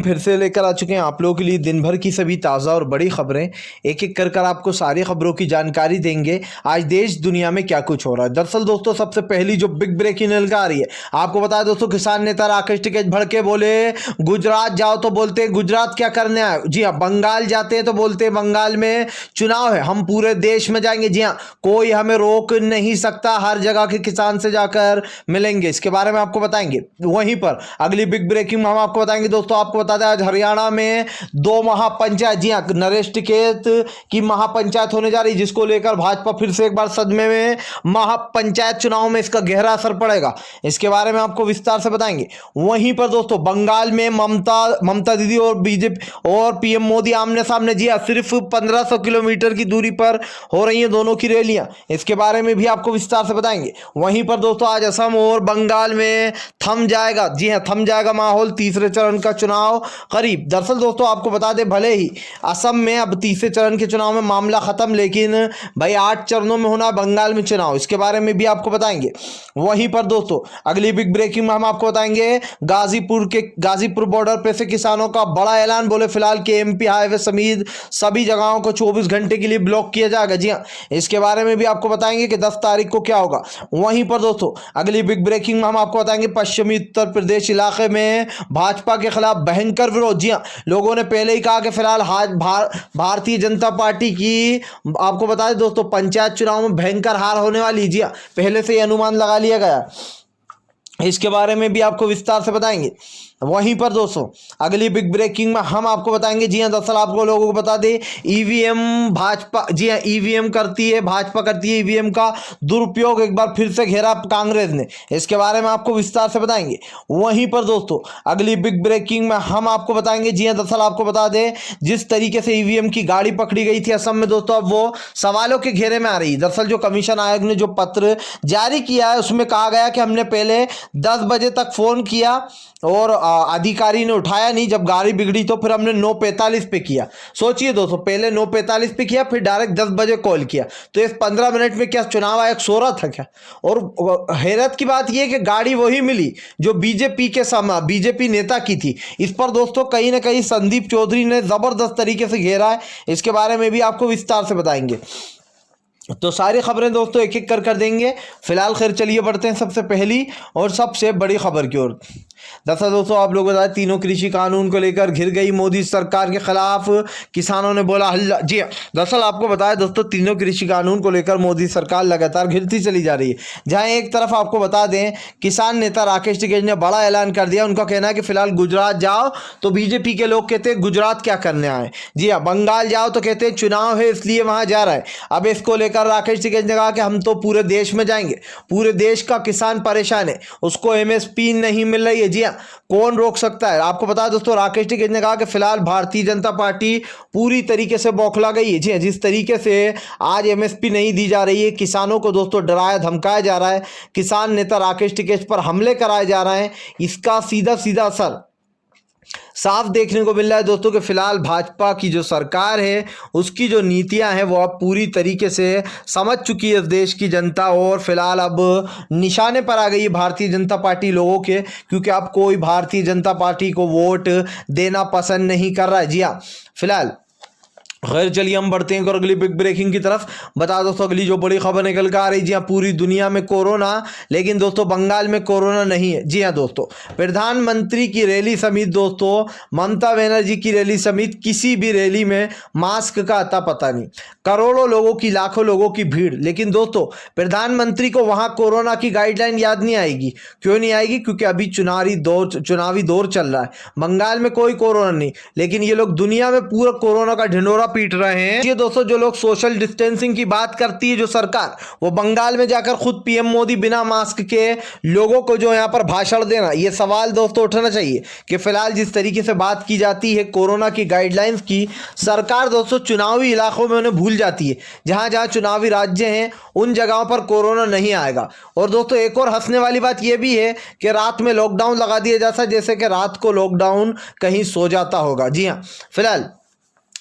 फिर से लेकर आ चुके हैं आप लोगों के लिए दिन भर की सभी ताज़ा और बड़ी खबरें। एक एक कर आपको सारी खबरों की जानकारी देंगे आज देश दुनिया में क्या कुछ हो रहा है। दरअसल दोस्तों सबसे पहली जो बिग ब्रेकिंग न्यूज़ आ रही है, आपको बताया दोस्तों, किसान नेता राकेश टिकैत भड़के बोले गुजरात जाओ तो बोलते हैं गुजरात क्या करने आए। जी हाँ, बंगाल जाते हैं तो बोलते हैं बंगाल में चुनाव है, हम पूरे देश में जाएंगे। जी हाँ, कोई हमें रोक नहीं सकता, हर जगह के किसान से जाकर मिलेंगे। इसके बारे में आपको बताएंगे। वहीं पर अगली बिग ब्रेकिंग में हम आपको बताएंगे दोस्तों, आपको बता दें आज हरियाणा में 2 महापंचायत, जी हाँ, नरेश टिकैत की महापंचायत होने जा रही, जिसको लेकर भाजपा फिर से एक बार सदमे में। महापंचायत चुनाव में इसका गहरा असर पड़ेगा, इसके बारे में आपको विस्तार से बताएंगे। वहीं पर दोस्तों बंगाल में ममता दीदी और बीजेपी और पीएम मोदी आमने सामने। जी हाँ, सिर्फ 1500 किलोमीटर की दूरी पर हो रही हैं दोनों की रैलियां, इसके बारे में भी आपको विस्तार से बताएंगे। वहीं पर दोस्तों आज असम और बंगाल में थम जाएगा, जी हाँ, थम जाएगा माहौल, तीसरे चरण का चुनाव करीब। दरअसल दोस्तों आपको बता दें, भले ही असम में अब तीसरे चरण के चुनाव में मामला खत्म, लेकिन भाई 8 चरणों में होना बंगाल में चुनाव, इसके बारे में भी आपको बताएंगे। वहीं पर दोस्तों अगली बिग ब्रेकिंग में हम आपको बताएंगे गाजीपुर बॉर्डर पे से किसानों का बड़ा ऐलान। बोले फिलहाल केएमपी हाईवे समेत सभी जगहों को 24 घंटे के लिए ब्लॉक किया जाएगा। जी हाँ, इसके बारे में भी आपको बताएंगे कि 10 तारीख को क्या होगा। वहीं पर दोस्तों अगली बिग ब्रेकिंग में हम आपको बताएंगे पश्चिमी उत्तर प्रदेश इलाके में भाजपा के खिलाफ भयंकर विरोध। जी हाँ, लोगों ने पहले ही कहा कि फिलहाल भारतीय जनता पार्टी की, आपको बता दें दोस्तों, पंचायत चुनाव में भयंकर हार होने वाली। जी हाँ, पहले से ही अनुमान लगा लिया गया, इसके बारे में भी आपको विस्तार से बताएंगे। वहीं पर दोस्तों अगली बिग ब्रेकिंग में हम आपको बताएंगे, जी हाँ, दरअसल आपको लोगों को बता दें ईवीएम भाजपा, जी हाँ, ईवीएम करती है, भाजपा करती है ईवीएम का दुरुपयोग, एक बार फिर से घेरा कांग्रेस ने, इसके बारे में आपको विस्तार से बताएंगे। वहीं पर दोस्तों अगली बिग ब्रेकिंग में हम आपको बताएंगे, जी हाँ, दरअसल आपको बता दें जिस तरीके से ईवीएम की गाड़ी पकड़ी गई थी असम में दोस्तों, अब वो सवालों के घेरे में आ रही। दरअसल जो कमीशन आयोग ने जो पत्र जारी किया है उसमें कहा गया कि हमने पहले 10 बजे तक फोन किया और अधिकारी ने उठाया नहीं, जब गाड़ी बिगड़ी तो फिर हमने 9:45 पे किया। सोचिए दोस्तों, पहले 9:45 पे किया, फिर डायरेक्ट 10 बजे कॉल किया, तो इस 15 मिनट में क्या चुनाव आयोग सो रहा था क्या? और हैरत की बात यह कि गाड़ी वही मिली जो बीजेपी नेता की थी। इस पर दोस्तों कहीं ना कहीं संदीप चौधरी ने जबरदस्त तरीके से घेरा है, इसके बारे में भी आपको विस्तार से बताएंगे। तो सारी खबरें दोस्तों एक एक कर देंगे। फिलहाल खैर चलिए बढ़ते हैं सबसे पहली और सबसे बड़ी खबर की ओर। दरअसल दोस्तों आप लोग बताएं, तीनों कृषि कानून को लेकर घिर गई मोदी सरकार के खिलाफ किसानों ने बोला हल्ला। जी दरअसल आपको बताया दोस्तों, तीनों कृषि कानून को लेकर मोदी सरकार लगातार घिरती चली जा रही है। जहां एक तरफ आपको बता दें, किसान नेता राकेश टिकैत ने बड़ा ऐलान कर दिया। उनका कहना है कि फिलहाल गुजरात जाओ तो बीजेपी के लोग कहते हैं गुजरात क्या करने आए। जी हाँ, बंगाल जाओ तो कहते हैं चुनाव है इसलिए वहां जा रहा है। अब इसको लेकर राकेश टिकैत ने कहा कि हम तो पूरे देश में जाएंगे, पूरे देश का किसान परेशान है, उसको एमएसपी नहीं मिल रही है। जी हाँ, कौन रोक सकता है? आपको बता दोस्तों, राकेश टिकैत ने कहा कि फिलहाल भारतीय जनता पार्टी पूरी तरीके से बौखला गई है। जी हाँ, जिस तरीके से आज एमएसपी नहीं दी जा रही है, किसानों को दोस्तों डराया धमकाया जा रहा है, किसान नेता राकेश टिकैत पर हमले कराए जा रहे हैं, इसका सीधा सीधा असर साफ देखने को मिल रहा है दोस्तों कि फिलहाल भाजपा की जो सरकार है उसकी जो नीतियां हैं वो अब पूरी तरीके से समझ चुकी है देश की जनता, और फिलहाल अब निशाने पर आ गई है भारतीय जनता पार्टी लोगों के, क्योंकि अब कोई भारतीय जनता पार्टी को वोट देना पसंद नहीं कर रहा है। जी हाँ, फिलहाल खैर चलिए हम बढ़ते हैं और अगली बिग ब्रेकिंग की तरफ। बता दोस्तों अगली जो बड़ी खबर निकल कर आ रही, जी हाँ, पूरी दुनिया में कोरोना, लेकिन दोस्तों बंगाल में कोरोना नहीं है। जी हाँ दोस्तों, प्रधानमंत्री की रैली समेत दोस्तों ममता बनर्जी की रैली समेत किसी भी रैली में मास्क का अता पता नहीं, करोड़ों लोगों की, लाखों लोगों की भीड़, लेकिन दोस्तों प्रधानमंत्री को वहां कोरोना की गाइडलाइन याद नहीं आएगी। क्यों नहीं आएगी? क्योंकि अभी चुनावी दौर चल रहा है। बंगाल में कोई कोरोना नहीं, लेकिन ये लोग दुनिया में पूरा कोरोना का ढिंढोरा पीट रहे हैं। ये दोस्तों जो लोग सोशल डिस्टेंसिंग की बात करती है जो सरकार, वो बंगाल में जाकर खुद पीएम मोदी बिना मास्क के लोगों को जो यहाँ पर भाषण देना, ये सवाल दोस्तों उठना चाहिए कि फिलहाल जिस तरीके से बात की जाती है कोरोना की गाइडलाइंस की, सरकार दोस्तों चुनावी इलाकों में उन्हें भूल जाती है। जहां जहां चुनावी राज्य हैं उन जगहों पर कोरोना नहीं आएगा। और दोस्तों एक और हंसने वाली बात यह भी है कि रात में लॉकडाउन लगा दिया जाता है, जैसे कि रात को लॉकडाउन कहीं सो जाता होगा। जी हाँ, फिलहाल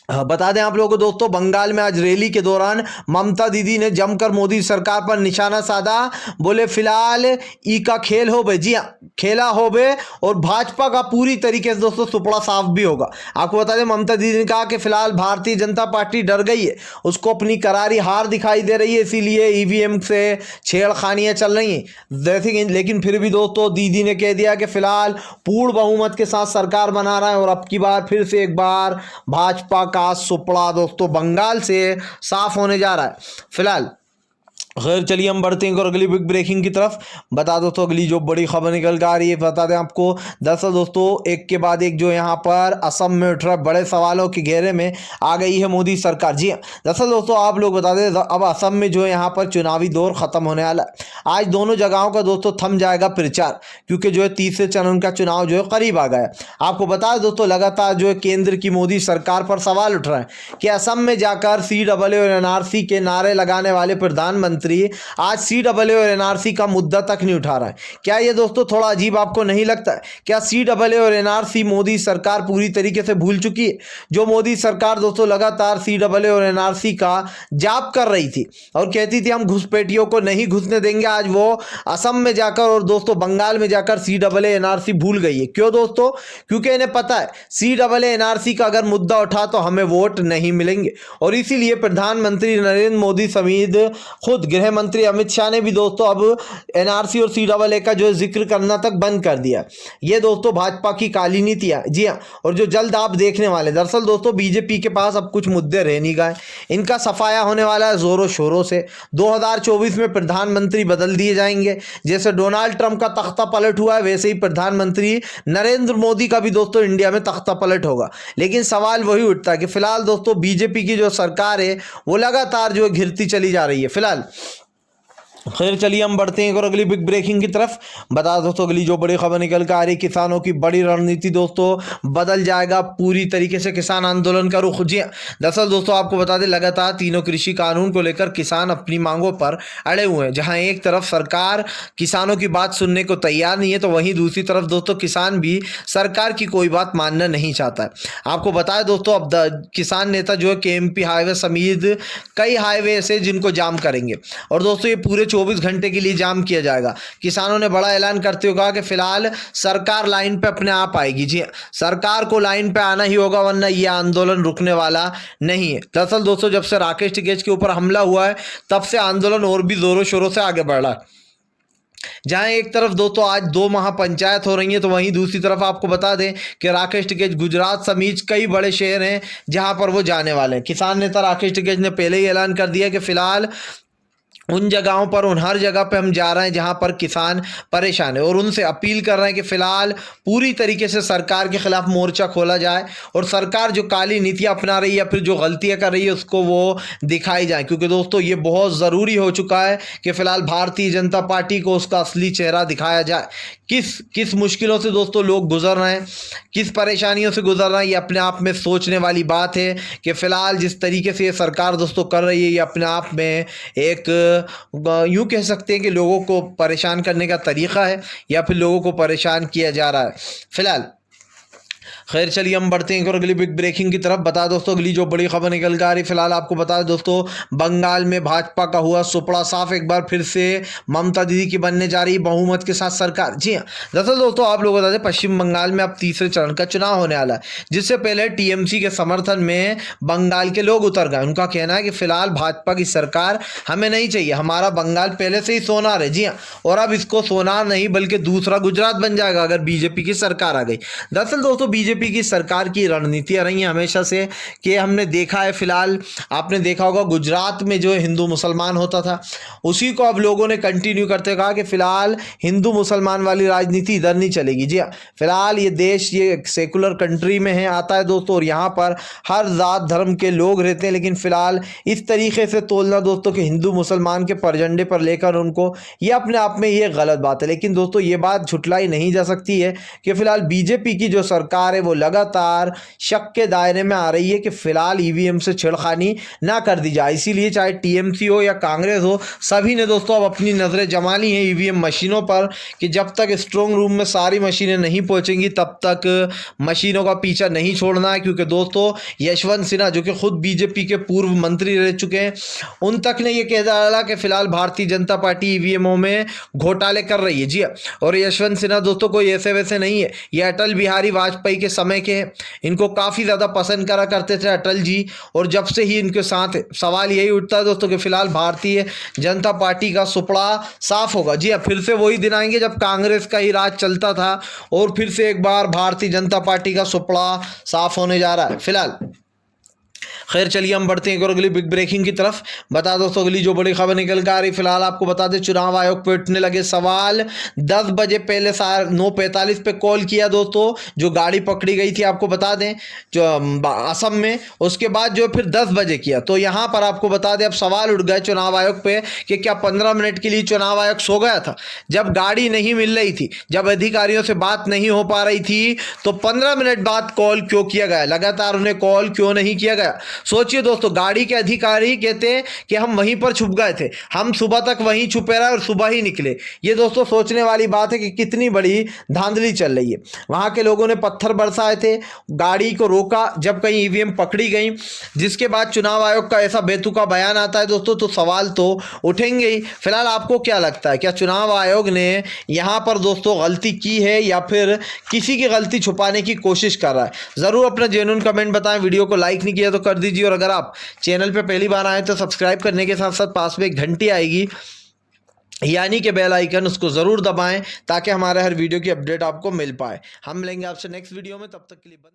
बता दें आप लोगों को दोस्तों, बंगाल में आज रैली के दौरान ममता दीदी ने जमकर मोदी सरकार पर निशाना साधा। बोले फिलहाल ई का खेल हो बे, जी हाँ खेला हो बे, और भाजपा का पूरी तरीके से दोस्तों सुपड़ा साफ भी होगा। आपको बता दें ममता दीदी ने कहा कि फिलहाल भारतीय जनता पार्टी डर गई है, उसको अपनी करारी हार दिखाई दे रही है, इसीलिए ईवीएम से छेड़खानियां चल रही हैं जैसे। लेकिन फिर भी दोस्तों दीदी ने कह दिया कि फिलहाल पूर्ण बहुमत के साथ सरकार बना रहा है और अब की बार फिर से एक बार भाजपा का सुपड़ा दोस्तों बंगाल से साफ होने जा रहा है फिलहाल। खैर चलिए हम बढ़ते हैं और अगली बिग ब्रेकिंग की तरफ। बता दो तो अगली जो बड़ी खबर निकल कर आ रही है, बता दें आपको। दरअसल दोस्तों एक के बाद एक जो यहाँ पर असम में उठ रहा बड़े सवालों के घेरे में आ गई है मोदी सरकार। जी हाँ, दरअसल दोस्तों आप लोग बता दें अब असम में जो यहाँ पर चुनावी दौर खत्म होने वाला है। आज दोनों जगहों का दोस्तों थम जाएगा प्रचार, क्योंकि जो है तीसरे चरण का चुनाव जो है करीब आ गया है। आपको बता दें दोस्तों लगातार जो है केंद्र की मोदी सरकार पर सवाल उठ रहा है कि असम में जाकर CAA और NRC के नारे लगाने वाले प्रधानमंत्री आज CAA और NRC का मुद्दा तक नहीं उठा रहा है। क्या ये दोस्तों थोड़ा अजीब आपको नहीं लगता है? क्या CAA और NRC मोदी सरकार पूरी तरीके से भूल चुकी है? जो मोदी सरकार दोस्तों लगातार CAA और NRC का जाप कर रही थी और कहती थी हम घुसपैठियों को नहीं घुसने देंगे, आज वो असम में जाकर और दोस्तों बंगाल में जाकर CAA NRC भूल गई है। क्यों दोस्तों? क्योंकि इन्हें पता है CAA NRC का अगर मुद्दा उठा तो हमें वोट नहीं मिलेंगे, और इसीलिए प्रधानमंत्री नरेंद्र मोदी समेत खुद गृह मंत्री अमित शाह ने भी दोस्तों अब NRC और CAA का जो जिक्र करना तक बंद कर दिया। ये दोस्तों भाजपा की काली नीति है। जी हाँ, और जो जल्द आप देखने वाले, दरअसल दोस्तों बीजेपी के पास अब कुछ मुद्दे रह नहीं गए, इनका सफाया होने वाला है जोरों शोरों से। 2024 में प्रधानमंत्री बदल दिए जाएंगे। जैसे डोनाल्ड ट्रंप का तख्ता पलट हुआ है, वैसे ही प्रधानमंत्री नरेंद्र मोदी का भी दोस्तों इंडिया में तख्ता पलट होगा। लेकिन सवाल वही उठता है कि फिलहाल दोस्तों बीजेपी की जो सरकार है वो लगातार जो घिरती चली जा रही है फिलहाल। खैर चलिए हम बढ़ते हैं और अगली बिग ब्रेकिंग की तरफ। बता दोस्तों अगली जो बड़ी खबर निकल कर आ रही, किसानों की बड़ी रणनीति दोस्तों बदल जाएगा पूरी तरीके से किसान आंदोलन का रुख। जी दरअसल दोस्तों आपको बता दें लगातार तीनों कृषि कानून को लेकर किसान अपनी मांगों पर अड़े हुए हैं। जहां एक तरफ सरकार किसानों की बात सुनने को तैयार नहीं है, तो वहीं दूसरी तरफ दोस्तों किसान भी सरकार की कोई बात मानना नहीं चाहता है। आपको बताया दोस्तों अब किसान नेता जो है KMP हाईवे समेत कई हाईवे से जिनको जाम करेंगे, और दोस्तों ये पूरे 24 घंटे के लिए जाम किया जाएगा। किसानों ने बड़ा ऐलान करते हुए कहा कि फिलहाल सरकार लाइन पे अपने आप आएगी। जी सरकार को लाइन पे आना ही होगा, वरना ये आंदोलन रुकने वाला नहीं है। दरअसल दोस्तों जब से राकेश टिकैत के ऊपर हमला हुआ है तब से आंदोलन और भी जोरों शोरों से आगे बढ़ रहा है। जहां एक तरफ दोस्तों आज 2 महापंचायत हो रही है, तो वहीं दूसरी तरफ आपको बता दें कि राकेश टिकैत गुजरात समेत कई बड़े शहर हैं जहां पर वो जाने वाले हैं। किसान नेता राकेश टिकैत ने पहले ही ऐलान कर दिया कि फिलहाल उन जगहों पर, उन हर जगह पे हम जा रहे हैं जहां पर किसान परेशान है, और उनसे अपील कर रहे हैं कि फिलहाल पूरी तरीके से सरकार के खिलाफ मोर्चा खोला जाए और सरकार जो काली नीतियां अपना रही है या फिर जो गलतियां कर रही है उसको वो दिखाई जाए। क्योंकि दोस्तों ये बहुत ज़रूरी हो चुका है कि फिलहाल भारतीय जनता पार्टी को उसका असली चेहरा दिखाया जाए। किस मुश्किलों से दोस्तों लोग गुजर रहे हैं, किस परेशानियों से गुजर रहे हैं, ये अपने आप में सोचने वाली बात है कि फिलहाल जिस तरीके से ये सरकार दोस्तों कर रही है ये अपने आप में एक यूँ कह सकते हैं कि लोगों को परेशान करने का तरीक़ा है या फिर लोगों को परेशान किया जा रहा है फिलहाल। खैर चलिए हम बढ़ते हैं और अगली बिग ब्रेकिंग की तरफ। बता दोस्तों अगली जो बड़ी खबर निकल कर आ रही फिलहाल आपको बता दें दोस्तों बंगाल में भाजपा का हुआ सुपड़ा साफ। एक बार फिर से ममता दीदी की बनने जा रही बहुमत के साथ सरकार। जी हाँ दरअसल दोस्तों आप लोग बता दें पश्चिम बंगाल में अब तीसरे चरण का चुनाव होने वाला है, जिससे पहले TMC के समर्थन में बंगाल के लोग उतर गए। उनका कहना है कि फिलहाल भाजपा की सरकार हमें नहीं चाहिए, हमारा बंगाल पहले से ही सोनार है। जी हाँ, और अब इसको सोनार नहीं बल्कि दूसरा गुजरात बन जाएगा अगर बीजेपी की सरकार आ गई। दरअसल दोस्तों बीजेपी की सरकार की रणनीतियां रही हैं हमेशा से कि हमने देखा है, फिलहाल आपने देखा होगा गुजरात में जो हिंदू मुसलमान होता था उसी को अब लोगों ने कंटिन्यू करते कहा कि फिलहाल हिंदू मुसलमान वाली राजनीति इधर नहीं चलेगी। जी फिलहाल ये देश ये सेकुलर कंट्री में है आता है दोस्तों, और यहाँ पर हर जात धर्म के लोग रहते हैं। लेकिन फिलहाल इस तरीके से तोलना दोस्तों कि हिंदू मुसलमान के परझंडे पर लेकर उनको, ये अपने आप में ये गलत बात है। लेकिन दोस्तों ये बात झुटलाई नहीं जा सकती है कि फिलहाल बीजेपी की जो सरकार है वो लगातार शक के दायरे में आ रही है कि फिलहाल ईवीएम से छेड़खानी ना कर दी जाए। इसीलिए चाहे टीएमसी हो या कांग्रेस हो, सभी ने दोस्तों अब अपनी नज़रें जमा ली हैं ईवीएम मशीनों पर कि जब तक स्ट्रांग रूम में सारी मशीनें नहीं पहुंचेंगी तब तक मशीनों का पीछा नहीं छोड़ना है। क्योंकि दोस्तों यशवंत सिन्हा जो कि खुद बीजेपी के पूर्व मंत्री रह चुके हैं, उन तक ने यह कह डाला कि फिलहाल भारतीय जनता पार्टी ईवीएमओ में घोटाले कर रही है। जी हाँ, और यशवंत सिन्हा दोस्तों कोई ऐसे वैसे नहीं है, ये अटल बिहारी वाजपेयी के समय के हैं। इनको काफ़ी ज़्यादा पसंद करा करते थे अटल जी, और जब से ही इनके साथ सवाल यही उठता है दोस्तों कि फिलहाल भारतीय जनता पार्टी का सुपड़ा साफ होगा। जी हाँ, फिर से वही दिन आएंगे जब कांग्रेस का ही राज चलता था और फिर से एक बार भारतीय जनता पार्टी का सुपड़ा साफ होने जा रहा है फिलहाल। खैर चलिए हम बढ़ते हैं एक और अगली बिग ब्रेकिंग की तरफ। बता दोस्तों अगली जो बड़ी खबर निकल कर आ रही, फिलहाल आपको बता दें चुनाव आयोग पे उठने लगे सवाल। 10 बजे पहले 9:45 पे कॉल किया दोस्तों, जो गाड़ी पकड़ी गई थी आपको बता दें जो असम में, उसके बाद जो फिर 10 बजे किया। तो यहाँ पर आपको बता दें अब सवाल उठ गए चुनाव आयोग पे कि क्या 15 मिनट के लिए चुनाव आयोग सो गया था? जब गाड़ी नहीं मिल रही थी, जब अधिकारियों से बात नहीं हो पा रही थी, तो 15 मिनट बाद कॉल क्यों किया गया? लगातार उन्हें कॉल क्यों नहीं किया गया? सोचिए दोस्तों, गाड़ी के अधिकारी कहते हैं कि हम वहीं पर छुप गए थे, हम सुबह तक वहीं छुपे रहे और सुबह ही निकले। ये दोस्तों सोचने वाली बात है कि कितनी बड़ी धांधली चल रही है। वहां के लोगों ने पत्थर बरसाए थे, गाड़ी को रोका जब कहीं ईवीएम पकड़ी गई, जिसके बाद चुनाव आयोग का ऐसा बेतुका बयान आता है दोस्तों, तो सवाल तो उठेंगे ही। फिलहाल आपको क्या लगता है, क्या चुनाव आयोग ने यहां पर दोस्तों गलती की है या फिर किसी की गलती छुपाने की कोशिश कर रहा है? जरूर अपना जेन्युइन कमेंट बताएं। वीडियो को लाइक नहीं किया तो कर दीजिए, और अगर आप चैनल पे पहली बार आए तो सब्सक्राइब करने के साथ साथ पास में एक घंटी आएगी यानी कि बेल आइकन, उसको ज़रूर दबाएं ताकि हमारे हर वीडियो की अपडेट आपको मिल पाए। हम मिलेंगे आपसे नेक्स्ट वीडियो में, तब तक के लिए बंद।